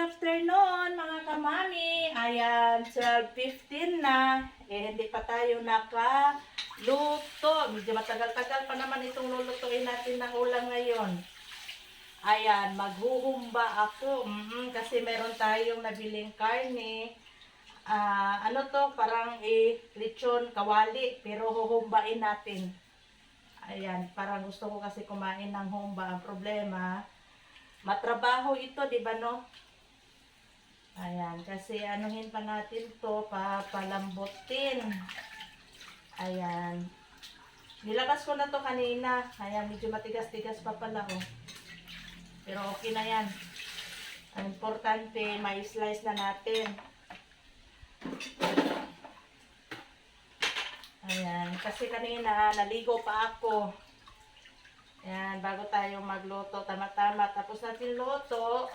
afternoon mga kamami. Ayan, 12:15 na. Hindi pa tayo nakaluto. Medyo matagal-tagal pa naman itong lulutuin natin ng ulam ngayon. Ayan, maghuhumba ako. Kasi meron tayong nabiling karne. Ano to? Parang lechon kawali. Pero huhumbain natin. Ayan, parang gusto ko kasi kumain ng humba. Ang problema, matrabaho ito, di ba no? Ayan, kasi anuhin pa natin to, papalambutin. Ayan. Nilabas ko na to kanina. Ayan, medyo matigas-tigas pa pala, oh. Pero okay na yan. Ang importante, may slice na natin. Ayan, kasi kanina, naligo pa ako. Ayan, bago tayo magluto, tama-tama. Tapos natin luto,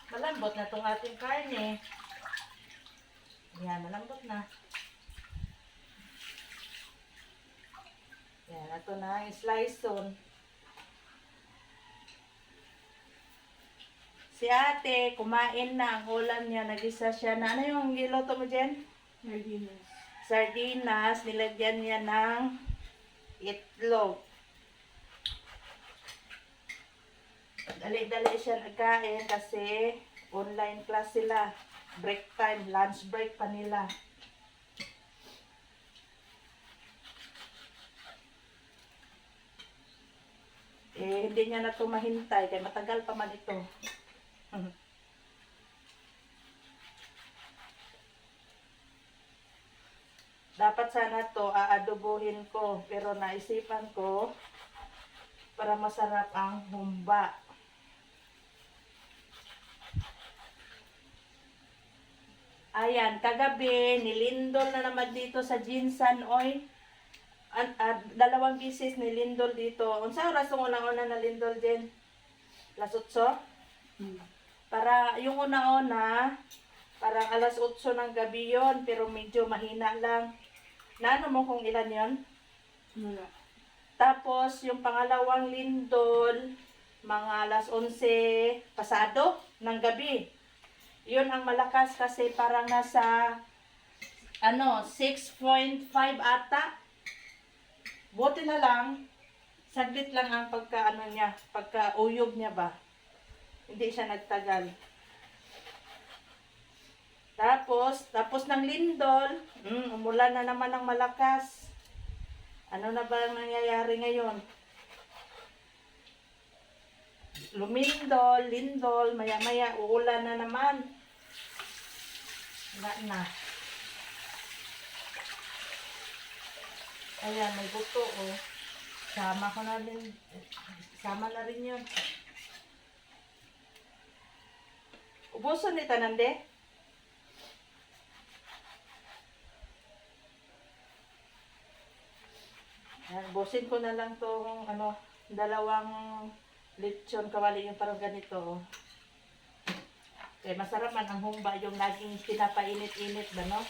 malambot na itong ating karne. Ayan, malambot na. Ayan, ito na yung slice zone. Si ate, kumain na ang ulam niya. Nag-isa siya na. Ano yung giluto mo dyan? Sardinas. Sardinas. Nilagyan niya ng itlog. Dali-dali siya nagkain kasi online class sila. Break time, lunch break pa nila. Hindi niya na ito mahintay kaya matagal pa man ito. Dapat sana to aadobohin ko pero naisipan ko para masarap ang humba. Ayan, kagabi nilindol na naman dito sa Jinsan Oil. Dalawang bisis nilindol dito. Unsa oras ang unang-una na lindol din? Alas 8? Para yung una-una, parang alas 8 ng gabi yon, pero medyo mahina lang. Naano mo kung ilan yon? Wala. Tapos, yung pangalawang lindol, mga alas 11 pasado ng gabi. Yun ang malakas kasi parang nasa 6.5 ata. Buti na lang, saglit lang ang pagka-uyog niya ba. Hindi siya nagtagal. Tapos ng lindol, umulan na naman ng malakas. Ano na ba ang nangyayari ngayon? Lindol, maya-maya, uulan na naman. Wala na. Ayan, may buto, oh. Sama na rin yun. Ubuson ni Tanande? Ayan, ubusin ko na lang tong dalawang lechon kawali yung parang ganito, oh. Okay, masarap man ang humba yung laging pinapainit-init ba, no?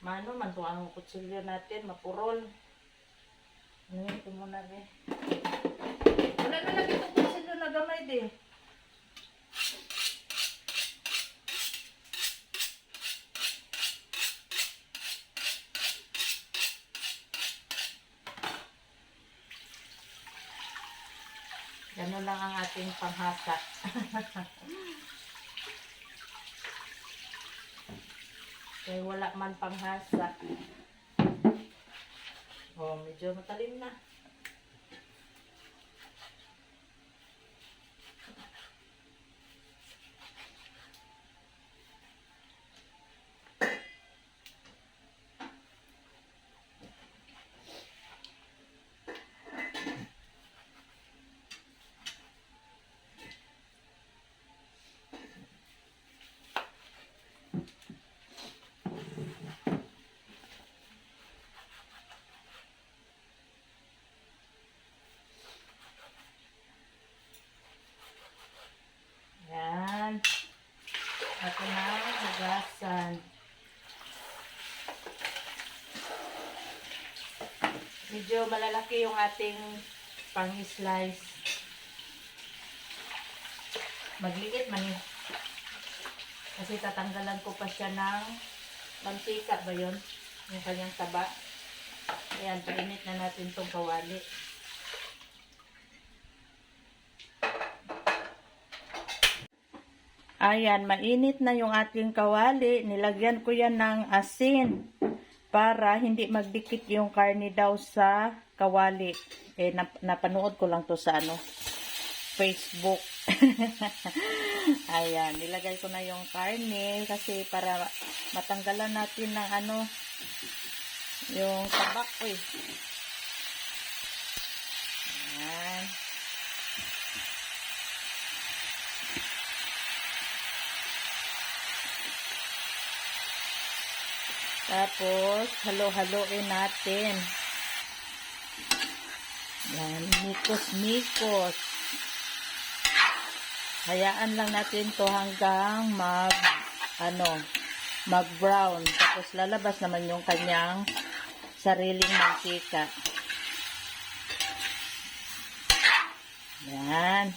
Mano man to ang kutsilyo natin, mapurol. Ito muna rin. Wala na lagi itong kutsilyo na gamay din. Ganun lang ang ating panghasa. Kaya wala man panghasa. Oh, medyo matalim na. Ito na, hugasan. Medyo malalaki yung ating pang-slice. Magliit man yun. Kasi tatanggalan ko pa siya ng mantika ba yun? Yung kanyang taba. Ayan, painit na natin itong kawali. Ayan, mainit na yung ating kawali. Nilagyan ko yan ng asin para hindi magdikit yung karne daw sa kawali. Napanood ko lang to sa Facebook. Ayan, nilagay ko na yung karne kasi para matanggalan natin ng yung tabak. Ayan. Tapos, halo-haloin natin. Yan, mikos-mikos. Hayaan lang natin to hanggang mag-brown. Tapos, lalabas naman yung kanyang sariling mantika. Yan.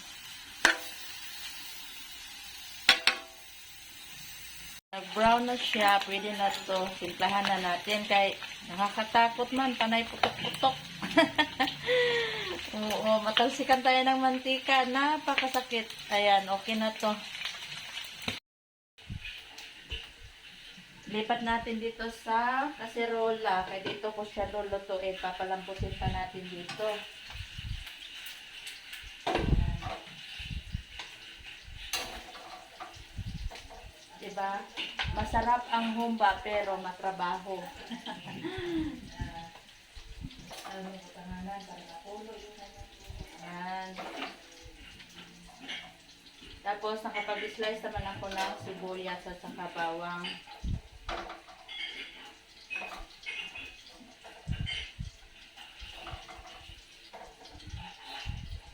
Nag-brown na siya, pwede na to. Simplahan na natin. Kaya nakakatakot man, panay putok-putok. Oo, matalsikan tayo ng mantika. Napakasakit. Ayan, okay na to. Lipat natin dito sa kaserola. Kaya dito ko siya lulutuin. Papalampusin pa natin dito. Diba? Masarap ang humba pero matrabaho. Ayan. Tapos nakapag-slice naman ako ng sibuyas at saka bawang.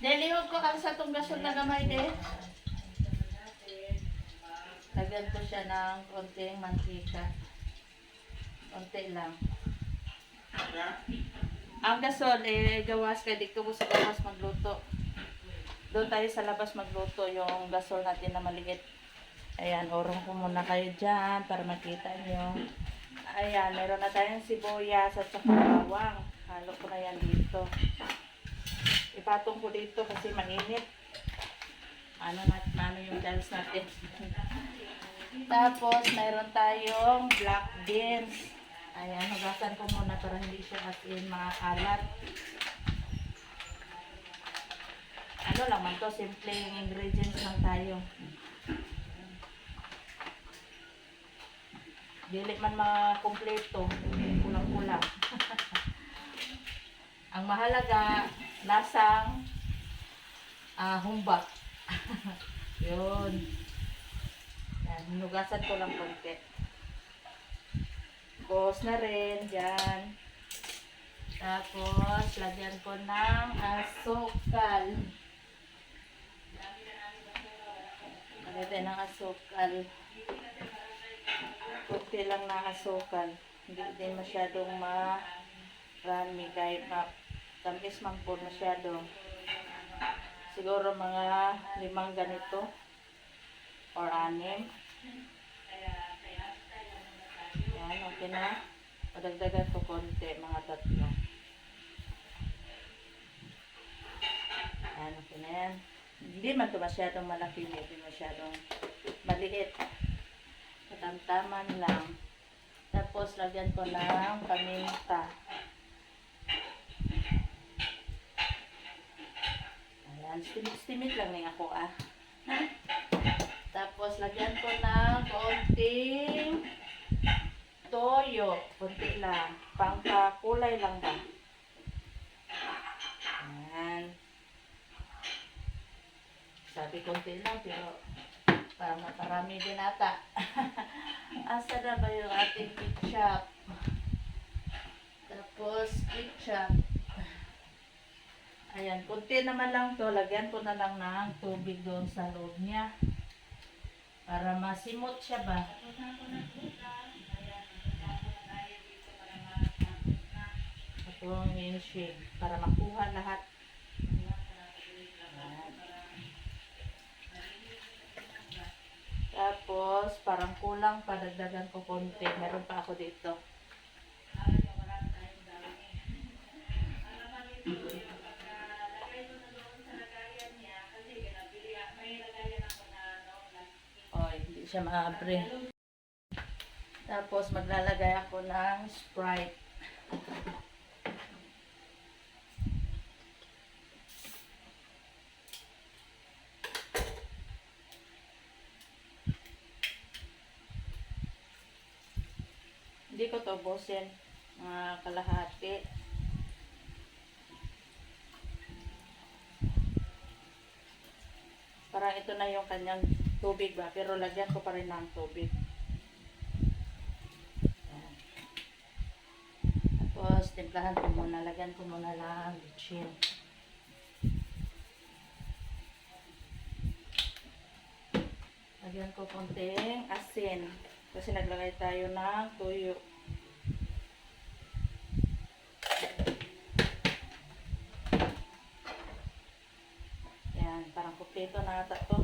Delihog ko ang sa itong gasol na gamay de. Lagyan ko siya ng konting mantika. Konti lang. Ang gasol, gawas kaya dito ko sa gawas magluto. Doon tayo sa labas magluto yung gasol natin na maliit. Ayan, orong ko muna kayo dyan para makita nyo. Ayan, meron na tayong sibuyas at saka bawang. Halo ko na yan dito. Ipatong ko dito kasi mainit. Ano yung dals natin. Tapos, mayroon tayong black beans. Ayan, hugasan ko muna para hindi siya as in makakalat. Ano lang man to, simple ingredients lang tayo. Dili man makumpleto, kulang-kulang. Ang mahalaga, lasang humba. Yun. Yan, hinugasan ko lang konti. Tapos na rin, dyan. Tapos, lagyan ko ng asukal. Lagyan ng asukal. Kunti lang na asukal. Hindi din masyadong marami kahit tamis man po masyado. Siguro mga 5 ganito or 6. Yan, okay na. Padagdagan ko konti, mga 3. Yan, okay na yan. Hindi man ito masyadong malaki, hindi masyadong maliit. Katamtaman lang. Tapos, lagyan ko ng paminta. Ayan, stimit lang niya ako Tapos, lagyan ko ng konting toyo. Konti lang. Pangkakulay lang ba? Ayan. Sabi konti lang, pero parang maparami din ata. Asa na ba yung ating ketchup? Tapos, ketchup. Ayan, konti naman lang to. Lagyan ko na lang ng tubig doon sa loob niya. Para masimot siya ba? Itong in-shade para makuha lahat. Ayan. Tapos, parang kulang pa, dagdagan ko konti. Meron pa ako dito. Oh, hindi siya maabre. Tapos, maglalagay ako ng Sprite. Hindi ko to ubusin. Mga kalahati. Parang ito na yung kanyang tubig ba? Pero lagyan ko pa rin ng tubig. Ayan. Tapos, timplahan ko muna. Lagyan ko muna lang bitchin. Lagyan ko konting asin. Kasi naglagay tayo ng tuyo. Yan, parang kumpleto na ata to.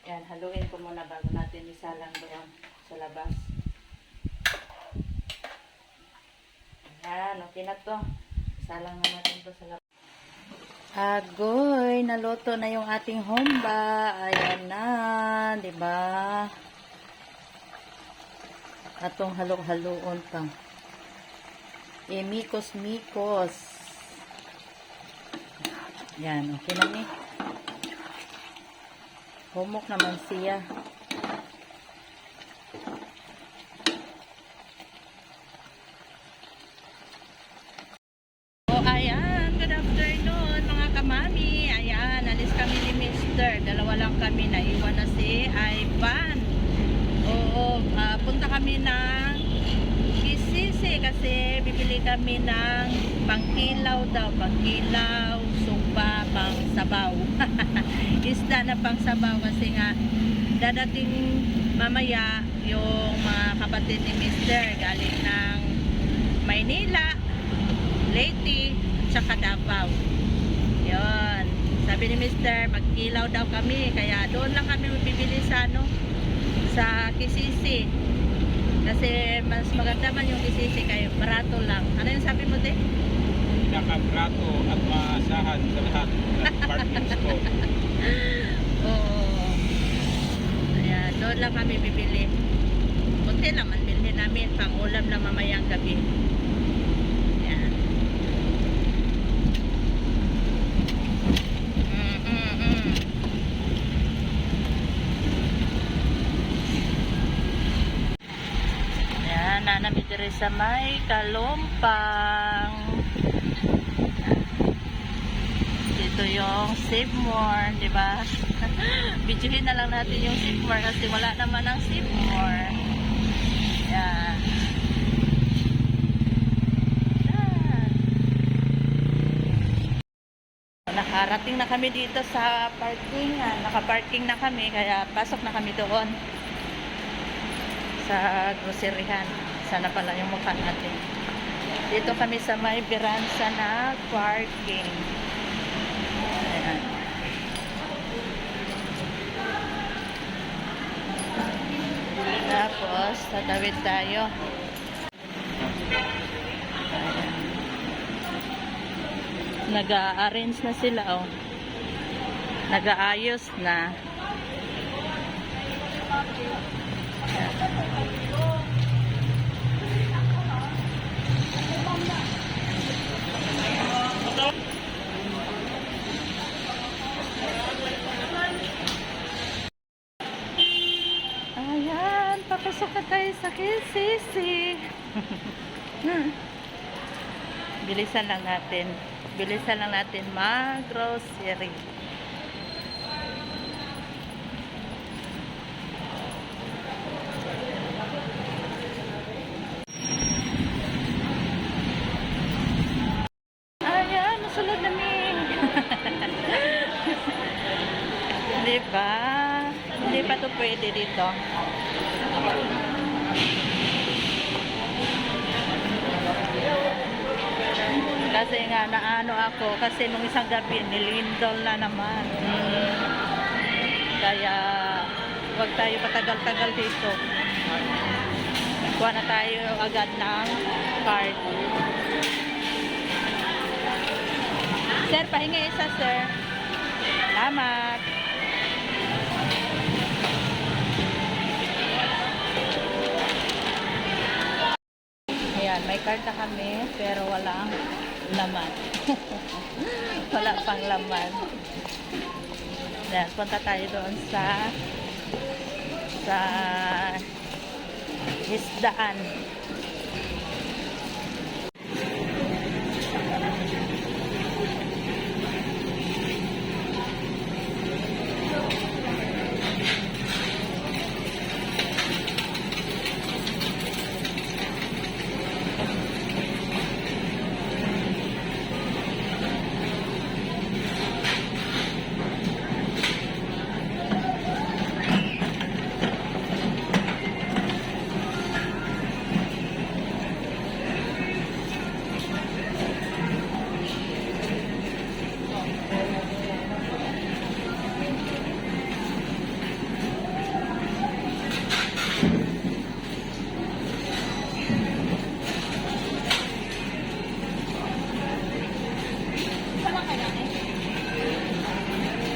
Yan, haluin ko muna bago natin isalang doon sa labas. Yan, okay na to. Isalang na natin to sa labas. Agoy, naluto na yung ating humba. Ayan na, 'di ba? Atong halong-haloon pang. Mikos-mikos. Yan, okay na ni. Humok naman siya. Oh, ayan, good afternoon mga kamami. Ayan, alis kami ni Mr. Dalawa lang kami, naiwan na si Ivan. Oo, punta kami ng Kisisi kasi bibili kami ng pangkilaw daw. Pangkilaw, sumpa, pang sabaw. Isda na pang sabaw kasi nga dadating mamaya yung mga kapatid ni Mr. galing ng Maynila, Leyte, tsaka Davao. Yun. Sabi ni Mr. magkilaw daw kami. Kaya doon lang kami bibili sa sa Kisisi. Kasi mas maganda man yung Kisisi kayo. Barato lang. Ano yung sabi mo, te? Pinaka-brato at maasahan sa lahat ng parking spot. Oo. Ayan. Doon lang kami bibili. Kunti lang man bilhin namin. Pang-ulam lang mamayang gabi. Ayan. Ayan, nanami diri sa may Kalumpang. Dito yung Save More, di ba? Videohin na lang natin yung Save More kasi wala naman ang Save More. Ayan. Nakarating na kami dito sa parkingan. Naka-parking na kami kaya pasok na kami doon sa groceryhan. Sana pala yung mukha natin. Dito kami sa may Beranza na parking. Ayan. Tapos, tatawid tayo. Ayan. Nag-a-arrange na sila, oh. Nag-aayos na. Ayan, papasok na tayo sa Kisisi. Bilisan lang natin. Bilisan lang natin mag-grocery. musulod na mi. Di ba? Hindi pa to pwede dito. Kasi nga naano ako kasi nung isang gabi nilindol na naman. Kaya wag tayo patagal-tagal dito. Kuha na tayo agad ng card. Sir, pahinga isa, sir. Salamat. Ayan, may card na kami pero walang laman. Wala pang laman. Ayan, punta tayo doon sa isdaan.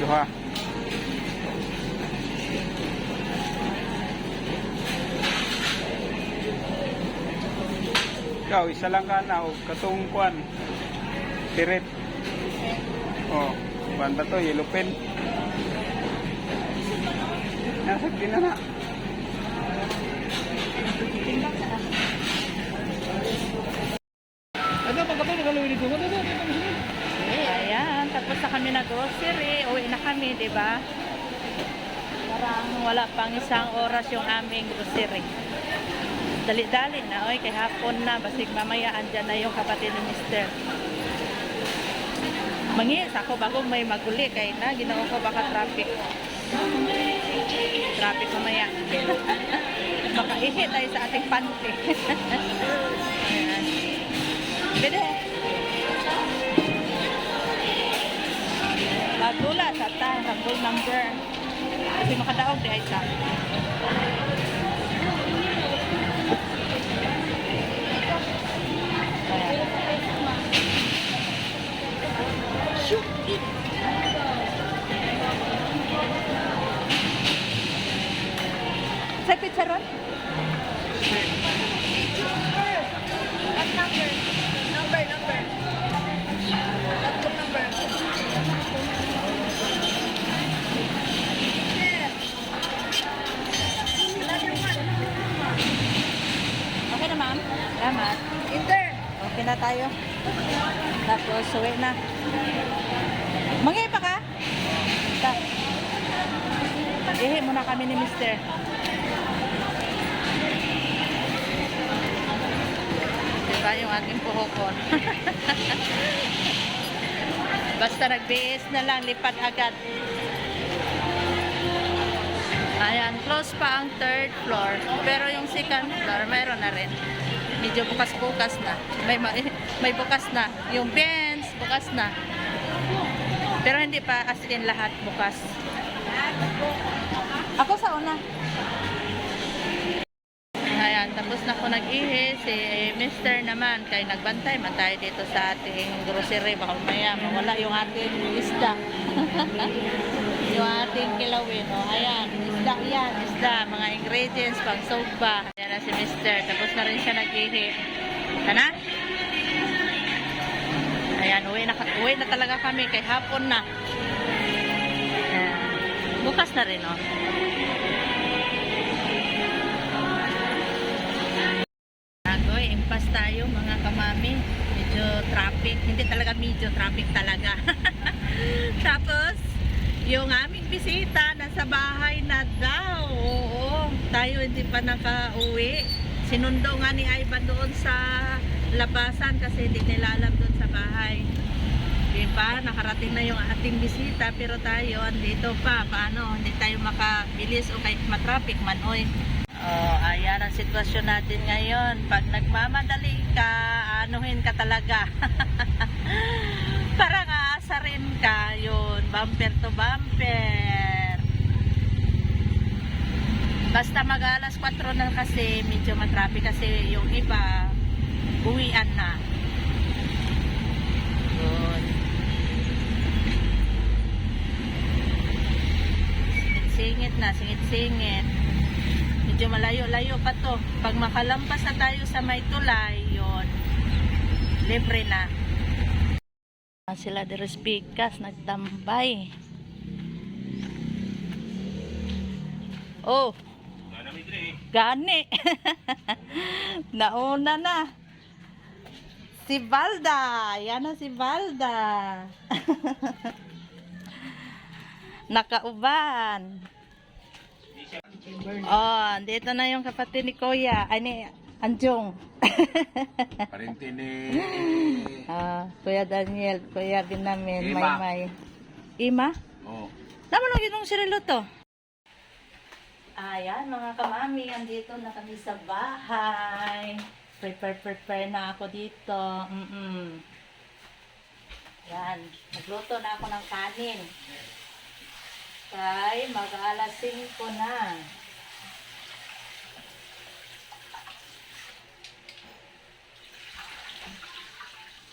Duha. Ikaw, isa lang ka na, o katong kuan. Tirit. Oh, kuan ba to? Yellow pen. Nasagdi na na. Ano, pagkatong nagalawin dito? Ayan, tapos na kami na grocery. Uwi na kami, di ba? Parang wala pang isang oras yung aming grocery. Dali-dali na, oy, kay hapon na. Basig mamaya, andyan na yung kapatid ni Mister. Mangis ako bago may maguli. Kaya na, ginawa ko baka traffic. Traffic mamaya. Baka ihit tayo sa ating panty. Ayan. Bide. Magdula sa tanggol number. Kasi makadaog di ay sa. Shoot it. Sa pizza ron? What number? Number. Tatlong number. Okay na, ma'am. Salamat. Enter. Okay na tayo. Tapos, uwi na. Mangay pa ka? Ta. Ihi muna kami ni Mister. Diba yung ating puhokon? Basta nag-BS na lang, lipat agad. Ayan, close pa ang third floor. Pero yung second floor, mayroon na rin. Medyo bukas-bukas na. May bukas na. Yung bench, bukas na. Pero hindi pa as in lahat bukas. Ako sa una. Ayan, tapos na ako nag-ihi. Si Mister naman, kaya nagbantay man tayo dito sa ating grocery. Baka maya mawala yung ating isda. Yung ating kilawin. O, ayan, isda yan. Isda, mga ingredients, pang soba. Ayan na si Mister. Tapos na rin siya nag-ihi. Tana? Ayan, uwi na talaga kami. Kay hapon na. Ayan. Bukas na rin, o. Agoy, impas tayo mga kamami. Medyo traffic. Hindi talaga medyo traffic talaga. Tapos, yung aming bisita nasa bahay na daw. Oo, tayo hindi pa nakauwi. Sinundo nga ni Ivan doon sa labasan kasi hindi nila alam doon sa bahay. pa, nakarating na yung ating bisita, pero tayo andito pa. Paano? Hindi tayo makabilis o kahit matraffic man, oy. Oh, ayan ang sitwasyon natin ngayon. Pag nagmamadali ka, anuhin ka talaga. Parang aasarin ka, yun. Bumper to bumper. Basta mag-alas 4 na kasi, medyo matraffic kasi yung iba, uwian na. Yun. Singit-singit na, singit-singit. Medyo malayo-layo pa to. Pag makalampas na tayo sa may tulay, yun, libre na. Sila deres pikas, nagtambay. Oh, gani. Nauna na. Si Valda. Yan na si Valda. Nakauban. Oh, dito na yung kapatid ni Kuya. Ay, ni Anjong. Parente ni Kuya Daniel, Kuya Binamin, Ima. Maymay. Ima? Oh. Naman lagi nung sirilo to. Ayan, mga kamami, andito na kami sa bahay. Prepare na ako dito. Yan, nagluto na ako ng kanin. Kay mag-alas 5 na.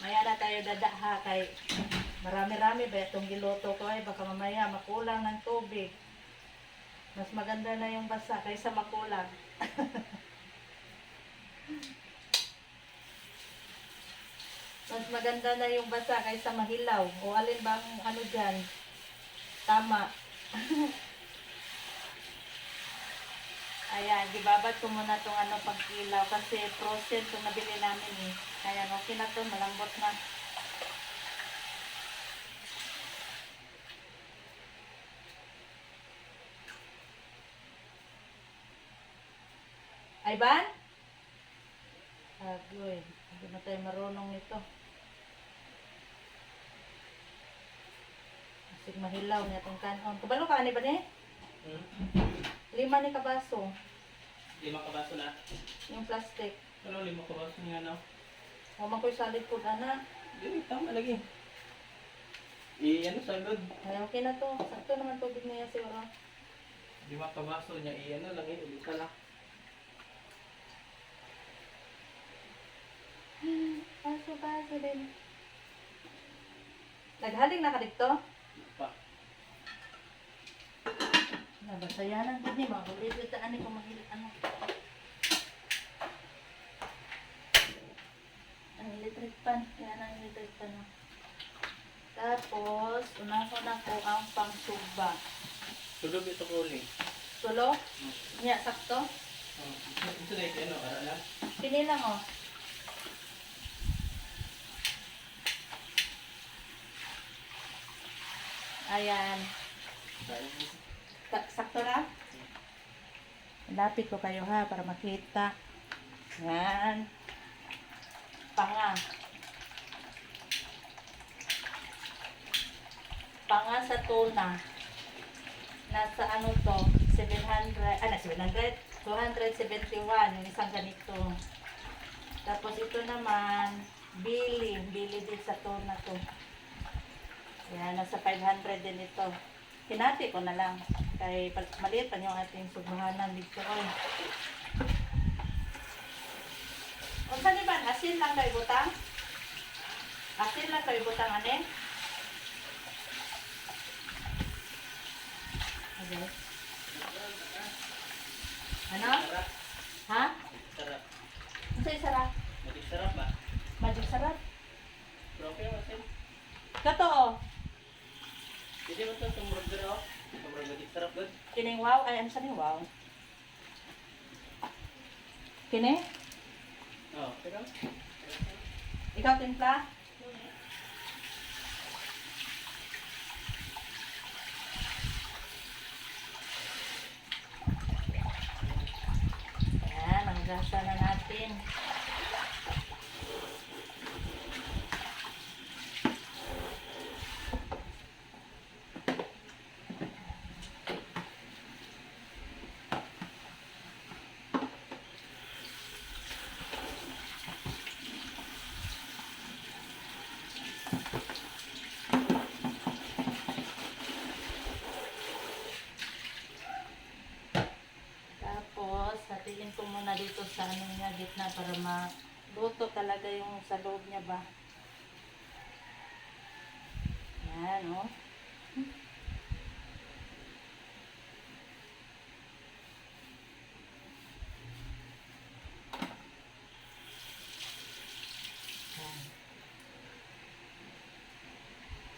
Maya na tayo dadaha kay marami-rami ba itong giluto ko ay baka mamaya makulang ng tubig. Mas maganda na yung basa kaysa makulang. Mas maganda na yung basa kaysa mahilaw. O alin bang ano dyan? Tama. Ayan, gibabad ko muna itong ano pag-ilaw kasi frozen itong nabili namin eh. Ayan, okay na ito, malambot na. Ay ba? Agoy, hindi na tayo marunong nito. Masig mahilaw niya itong kanon. Kabalo ka, ani ba ni? 5 ni kabaso. 5 kabaso na. Yung plastic. Ano 5 kabaso niya na? Huwag ko'y solid food, ana. Hindi, tama lagi. Ano salod? Ay, okay na to. Sakto naman tubig niya siguro. 5 kabaso niya, ano lagi, ulit ka lang. Baso din. Naghaling na ka dito? Pa. Nabasayanan din mga kulit. Ito ani kung mahilig ano. Ang electric pan. Yan ang electric pan. Tapos, una-una ko ang pangsuba. Tulog ito ko ulit. Tulo? Nya, sakto? Ito na ano, aralan? Pili lang oh. Ayan. Sakto na? Lapit ko kayo ha para makita. Yan. Panga. Panga sa tuna. Nasa ano to? 700. 700? 271. Yung isang ganito. Tapos ito naman, bili. Bili din sa tuna to. Yan, nasa 500 din ito. Hinati ko na lang. Kaya maliit pa yung ating sugmahanan dito. Oy. O saan ba? Asin lang kayo butang? Asin lang kayo butang, ane? Okay. Ano? Ha? Sarap. Ano sa'yo sarap? Magic sarap ba? Magic sarap? Pero okay naman sa'yo. Katoo. Hindi mo ito tumurag dito ako. Tumurag magic sarap good. Kining wow? Ay, ano saan yung wow? Kini? Oo, pero? Ikaw timpla? Ayan, ang gasa na natin. gitna para maluto talaga yung sa loob niya ba. Yan, oh.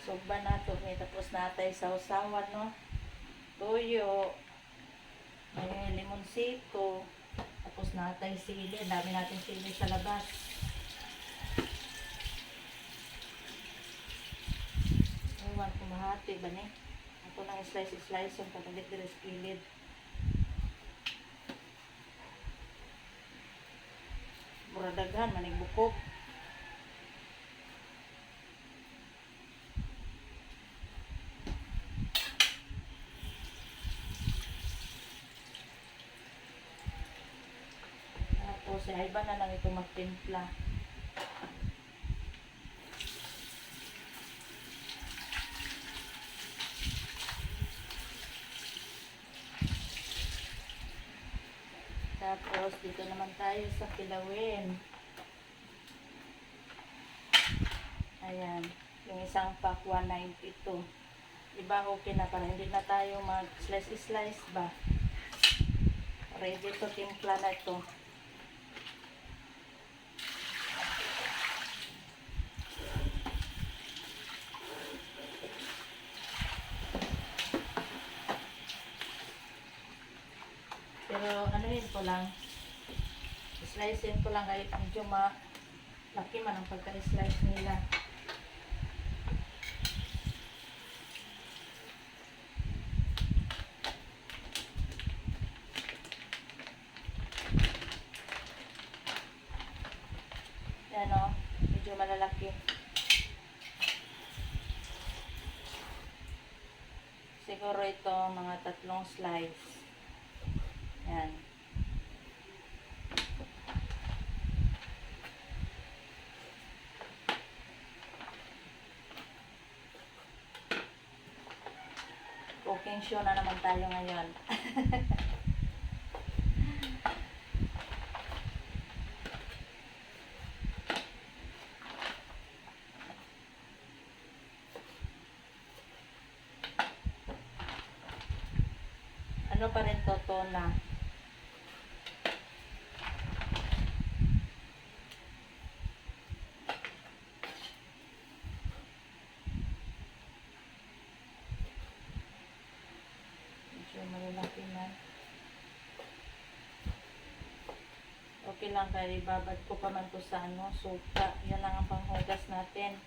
Sugba na ito. May tapos natay sa usawan, no? Toyo. May limonsito. Tapos natay sili. Ang dami natin sili sa labas. Ewan, kumahati ba ni? Ako nang slice-slice yung pagalit dito sa kilid. Muradaghan, manig bukog. Tapos, ay iba na lang ito magtimpla. Tapos, dito naman tayo sa kilawin. Ayan. Yung isang pack, 192. Diba okay na para hindi na tayo mag-slice-slice ba? Ready to timpla na ito. Pero anuhin ko lang, slicein ko lang kahit medyo laki man ang pagka-slice nila. Yan o, medyo malalaki. Siguro ito mga 3 slice. Yan. Cooking show na naman tayo ngayon. Ano pa rin to, tuna. Malalaki na. Okay lang kaya ibabad ko pa man to sa suka. Yan lang ang panghugas natin.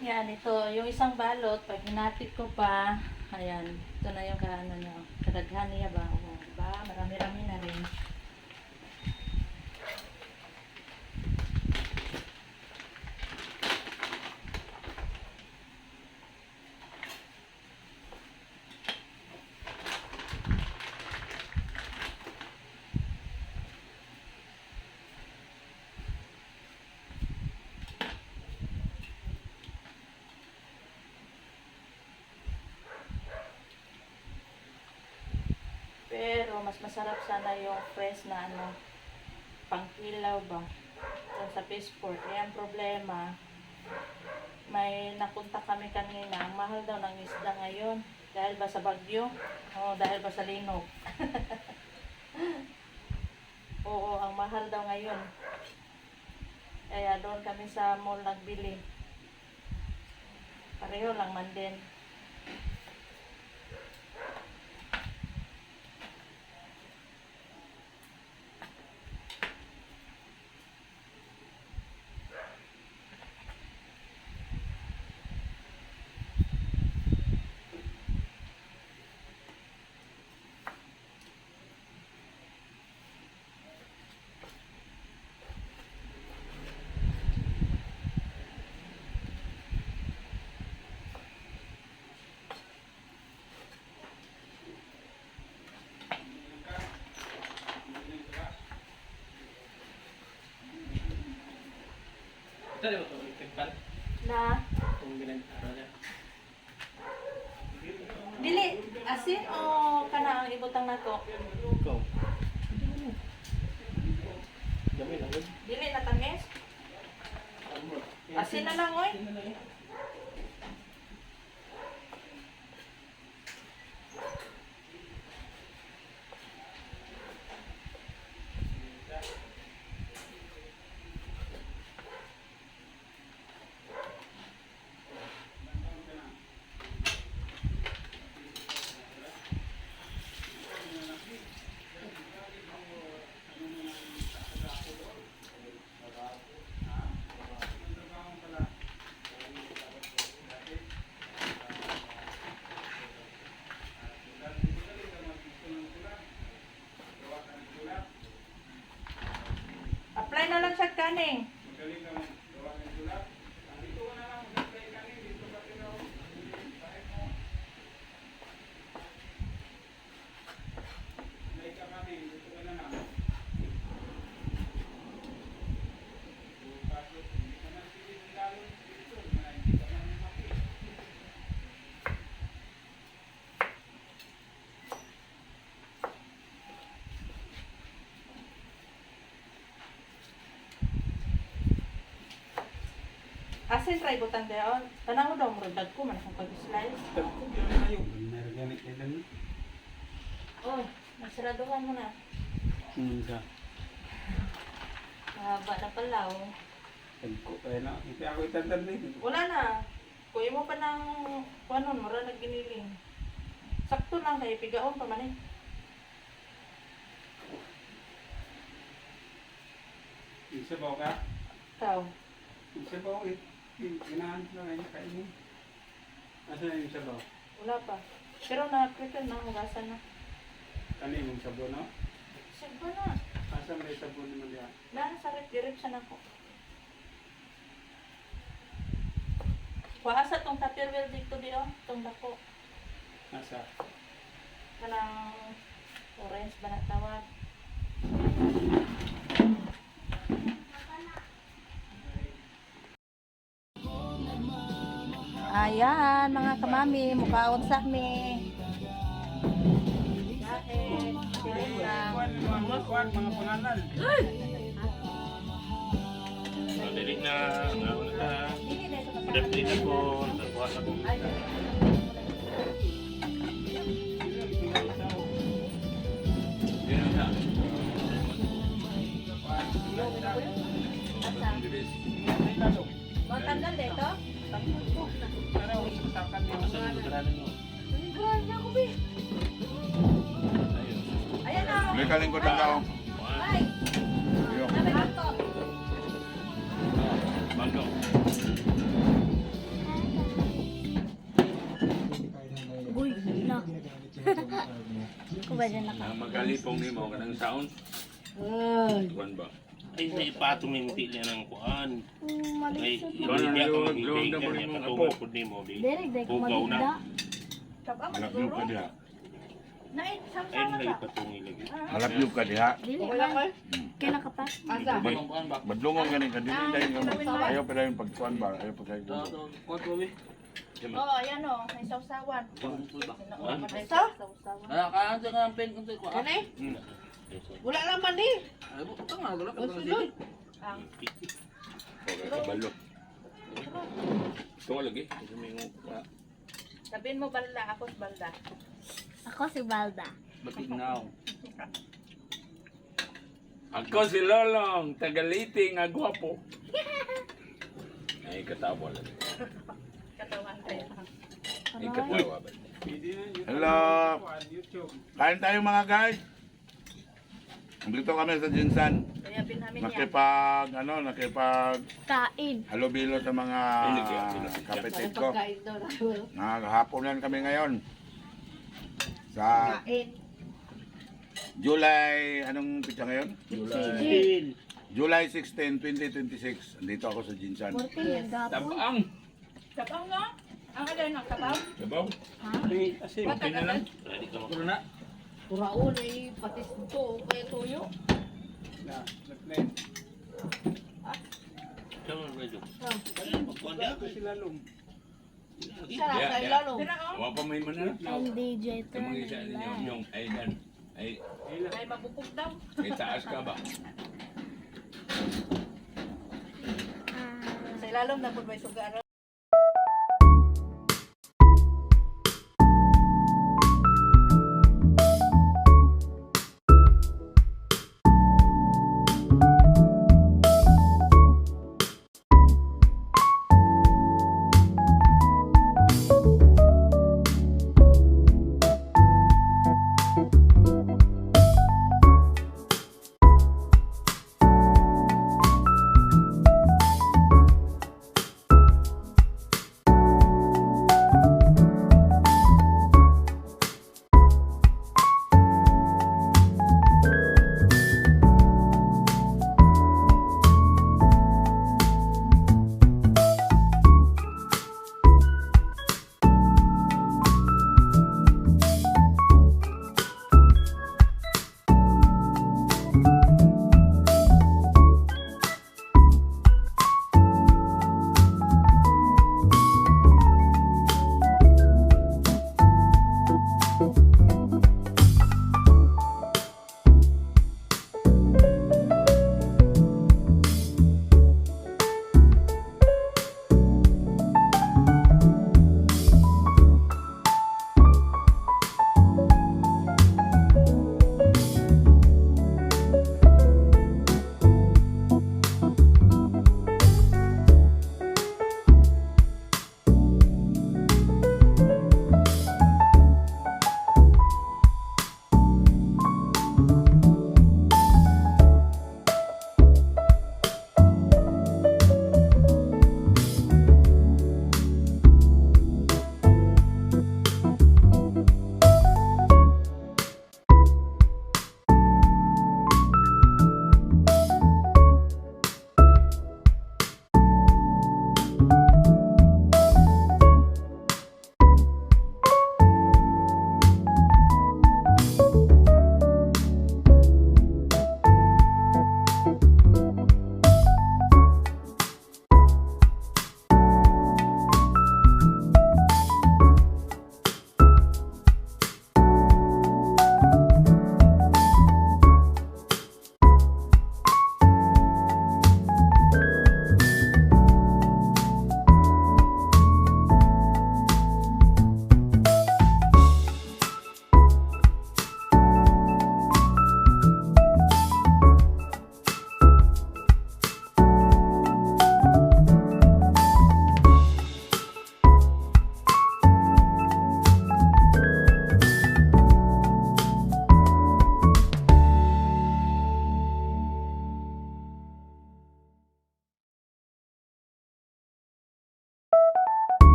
Yan, ito, yung isang balot, pag hinatid ko pa, ayan, ito na yung kadaghan niya ba? O, diba? Marami-rami na rin. Pero mas masarap sana yung fresh na pangkilaw ba sa Peaceport. Ayan problema. May napunta kami kanina. Ang mahal daw ng isda ngayon. Dahil ba sa bagyo? O dahil ba sa linog? Oo, ang mahal daw ngayon. Kaya doon kami sa mall nagbili. Pareho lang man din. Tadi mo ito, tigpan. Na, Kung ginagawa niya. dili, asin o kana ang ibutang nato? Ikaw. Dami lang. Dili na tamis? Asin na lang, oy. Apply na lang siya kaning. Asin try butang dayon. Tanang mo daw murag dagko man akong pag-slice. Organic na lang. Oh, nasiraduhan mo na. Sa Mahaba na pala oh. tagko kaya na. Hindi ako itantan din. Wala na. Kuya mo pa ng kuanon, mura nagginiling. Sakto lang kay pigaon pa man eh. Isa ba ka? Ikaw. Isa ba ko? Ginahan ko na kainin. Asa na yung sabaw? Wala pa. Pero na-prepare na, hugasan na. Kanin yung sabon, no? Sigba na. Asa may sabon naman yan? Daan sa rep sa nako. Kuasa tong Tupperware dito di oh, tong dako. Asa? Kanang orange ba na tawag? Ayan, mga kamami, mukhaon sa amin. Dahil, silin lang. Kuan, mga pangalan. Dili na, ano na ta. Dili na ito Dili na ko, nagbuha na ko. Ay, Dili na. asa? Matanggal dito? Pero usakan mo. Asa yung lugranan mo? Buwan niya ko, Bi. Ayan na. May kalingkod ang tao. Ay, Yung. nabi ako. Bangko. Ang magalipong ni mo, kanang sound. Tuwan ba? Ay, sa ipatuminti niya ng kuan. Ay, Kuan na hindi ako yung mag-ibig na mo niya. yung Patungkol apo. po ni mo. Direk Bugaw na. Taba mo Halap yung siguro. ka diha. Nai, Ay, sama-sama lagi ka. patungi lagi. Halap yung ka diha. Dili Okay lang man. kayo? Kaya nakapas. Badlungon ka rin ka. Dili dahil nga mo. Ayaw pa dahil pagkuhan ba? Ayaw pa dahil Oo, ayan o. May sausawan. May sausawan. Kani? Wala lang man di. Ang Okay, kabalo. Ito ka lagi. Ito may nga. sabihin mo balda, ako balda. Ako si Balda. Ako si Lolong, tagaliting, agwapo. Ay, katawa lang. Katawan kayo. Ay, katawa ba? Pwede na YouTube. Hello. Kuan, YouTube. Kain tayo mga guys. Dito kami sa Jinsan. Kaya binhamin niya. Nakipag Kain. halubilo sa mga kapatid ko. Pagkain daw na. Naghahaponan kami ngayon. Sa Kain. July, anong pitsa ngayon? Pin. July 16, 2026. Andito ako sa Jinsan. 14 ang gapon. Tabang. Sabaw no? Ang alay ng sabaw? Sabaw. Ay, asin. Okay na lang. Ready ka Puro na. Puraon ay patis to. Kaya tuyo. Na, naglen. Saan mo ready? Magkuhan Wala ka. ko sila lum. Sarap tayo lalo. Sira oh. Awa pa may manana. I'm DJ Ang mga isa ninyo, Turner. yung ay dan. Ay, Ay mabukog daw. ay taas ka ba? Sa ilalom na po may sugar.